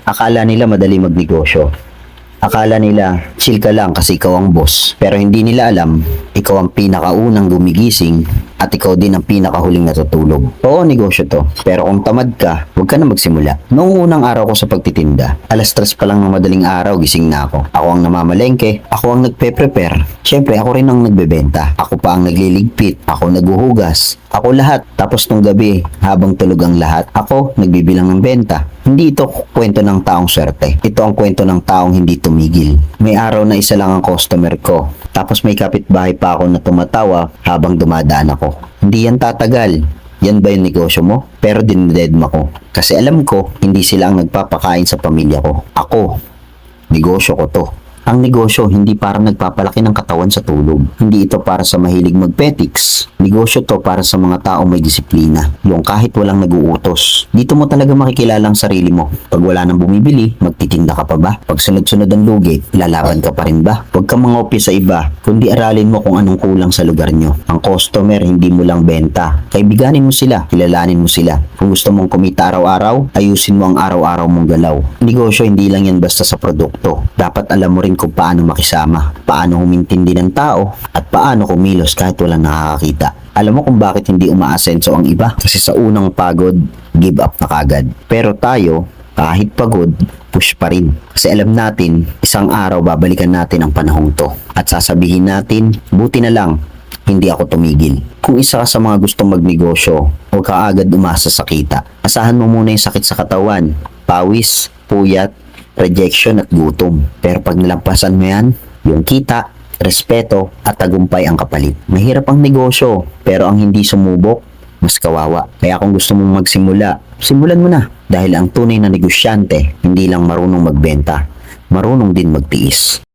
Akala nila madali magnegosyo. Akala nila chill ka lang kasi ikaw ang boss. Pero hindi nila alam, ikaw ang pinakaunang gumigising at ikaw din ang pinakahuling natutulog. Oo, negosyo to. Pero kung tamad ka, huwag ka na magsimula. Noong unang araw ko sa pagtitinda, 3:00 pa lang ng madaling araw, gising na ako. Ako ang namamalengke, ako ang nagpe-prepare. Siyempre, ako rin ang nagbebenta. Ako pa ang nagliligpit, ako naghuhugas, ako lahat. Tapos nung gabi, habang tulog ang lahat, ako nagbibilang ng benta. Hindi ito kwento ng taong swerte. Ito ang kwento ng taong hindi tumigil. May araw na isa lang ang customer ko. Tapos may kapitbahay pa ako na tumatawa habang dumadaan ako. Hindi yan tatagal. Yan ba yung negosyo mo? Pero dinededma ko. Kasi alam ko, hindi sila ang nagpapakain sa pamilya ko. Ako, negosyo ko to. Ang negosyo hindi para nagpapalaki ng katawan sa tulog. Hindi ito para sa mahilig magpetiks. Negosyo to para sa mga taong may disiplina. Yung kahit walang naguutos. Dito mo talaga makikilala ang sarili mo. Pag wala nang bumibili, magtitinda ka pa ba? Pag sunod-sunod ang lugi, lalaban ka pa rin ba? Huwag kang mangopya sa iba, kundi aralin mo kung anong kulang sa lugar nyo. Ang customer, hindi mo lang benta. Kaibiganin mo sila, kilalanin mo sila. Kung gusto mong kumita araw-araw, ayusin mo ang araw-araw mong galaw. Negosyo, hindi lang yan basta sa produkto. Dapat alam mo rin kung paano makisama, paano humintindi ng tao, at paano kumilos kahit walang nakakakita. Alam mo kung bakit hindi umaasenso ang iba? Kasi sa unang pagod, give up na kagad. Pero tayo, kahit pagod, push pa rin. Kasi alam natin, isang araw babalikan natin ang panahong to. At sasabihin natin, buti na lang, hindi ako tumigil. Kung isa ka sa mga gustong magnegosyo, huwag ka agad umasa sa kita. Asahan mo muna yung sakit sa katawan, pawis, puyat, rejection at gutom. Pero pag nalampasan mo yan, yung kita, respeto at tagumpay ang kapalit. Mahirap ang negosyo, pero ang hindi sumubok, mas kawawa. Kaya kung gusto mong magsimula, simulan mo na. Dahil ang tunay na negosyante, hindi lang marunong magbenta, marunong din magtiis.